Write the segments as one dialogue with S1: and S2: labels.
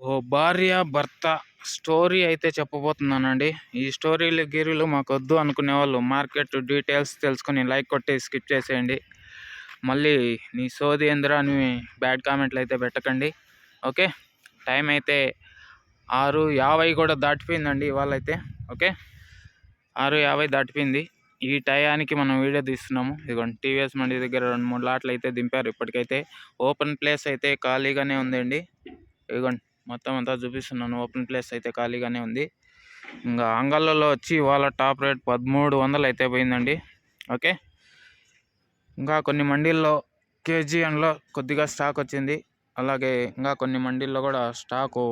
S1: ఓ భార్య భర్త స్టోరీ అయితే చెప్పబోతున్నానండి. ఈ స్టోరీలు గిరీలు మాకొద్దు అనుకునే వాళ్ళు మార్కెట్ డీటెయిల్స్ తెలుసుకొని లైక్ కొట్టి స్కిప్ చేసేయండి. మళ్ళీ నీ సోది ఏందిరా అని బ్యాడ్ కామెంట్లు అయితే పెట్టకండి. ఓకే, టైం అయితే 6:50 కూడా దాటిపోయిందండి ఇవాళ అయితే. ఓకే, 6:50 దాటిపోయింది. ఈ టయానికి మనం వీడియో తీస్తున్నాము. ఇదిగోండి టీవీఎస్ మండి దగ్గర 2-3 లాట్లు అయితే దింపారు. ఇప్పటికైతే ఓపెన్ ప్లేస్ అయితే ఖాళీగానే ఉందండి. ఇదిగోండి మొత్తం అంతా చూపిస్తున్నాను. ఓపెన్ ప్లేస్ అయితే ఖాళీగానే ఉంది. ఇంకా అంగళ్ళలో వచ్చి ఇవాళ టాప్ రేట్ 1300 అయితే పోయిందండి. ఓకే, ఇంకా కొన్ని మండీల్లో కేజీఎన్లో కొద్దిగా స్టాక్ వచ్చింది. అలాగే ఇంకా కొన్ని మండీల్లో కూడా స్టాకు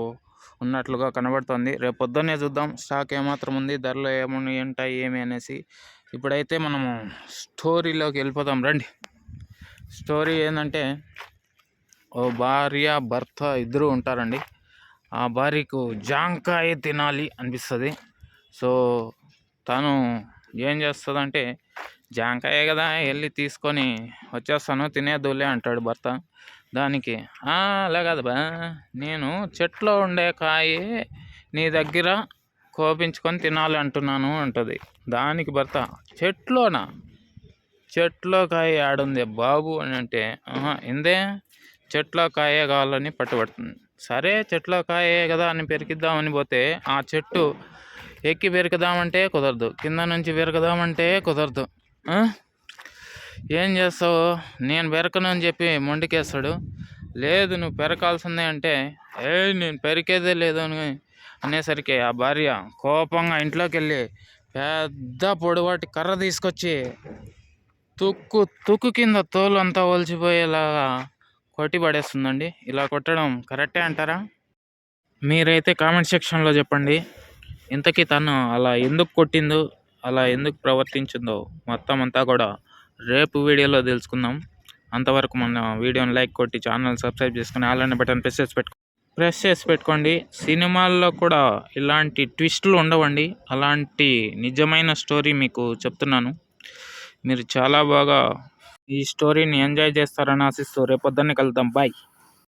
S1: ఉన్నట్లుగా కనబడుతుంది. రేపు పొద్దున్నే చూద్దాం స్టాక్ ఏమాత్రం ఉంది, ధరలు ఏమన్నా ఉంటాయి ఏమి అనేసి. ఇప్పుడైతే మనము స్టోరీలోకి వెళ్ళిపోదాం రండి. స్టోరీ ఏంటంటే, ఓ భార్య భర్త ఇద్దరు ఉంటారండి. ఆ భార్యకు జాంకాయ తినాలి అనిపిస్తుంది. సో తను ఏం చేస్తుందంటే, జాంకాయ కదా వెళ్ళి తీసుకొని వచ్చేస్తాను తినేదులే అంటాడు భర్త. దానికి అలా కాదు బా, నేను చెట్లో ఉండే కాయే నీ దగ్గర కోపించుకొని తినాలి అంటున్నాను అంటుంది. దానికి భర్త, చెట్లో కాయ ఆడుంది బాబు అని అంటే, ఇందే చెట్లో కాయే కావాలని పట్టుబడుతుంది. సరే చెట్లో కాయే కదా అని పెరికిద్దామని పోతే ఆ చెట్టు ఎక్కి పెరుకుదామంటే కుదరదు, కింద నుంచి పెరకదామంటే కుదరదు. ఏం చేస్తావు, నేను పెరకను అని చెప్పి మొండికేస్తాడు. లేదు నువ్వు పెరకాల్సిందే అంటే, నేను పెరికేదే లేదు అని అనేసరికి ఆ భార్య కోపంగా ఇంట్లోకి వెళ్ళి పెద్ద పొడవాటి కర్ర తీసుకొచ్చి తుక్కు కింద తోలు అంతా ఒలిచిపోయేలాగా కొట్టి పడేస్తుందండి. ఇలా కొట్టడం కరెక్టే అంటారా? మీరైతే కామెంట్ సెక్షన్లో చెప్పండి. ఇంతకీ తను అలా ఎందుకు కొట్టిందో, అలా ఎందుకు ప్రవర్తించిందో మొత్తం అంతా కూడా రేపు వీడియోలో తెలుసుకుందాం. అంతవరకు మన వీడియోని లైక్ కొట్టి ఛానల్ సబ్స్క్రైబ్ చేసుకుని ఆల్ బటన్ ప్రెస్ చేసి పెట్టుకోండి. సినిమాల్లో కూడా ఇలాంటి ట్విస్టులు ఉండవండి. అలాంటి నిజమైన స్టోరీ మీకు చెప్తున్నాను. మీరు చాలా బాగా ఈ స్టోరీని ఎంజాయ్ చేస్తారని ఆశిస్తూ రేపొద్దున్నే కలుద్దాం. బాయ్.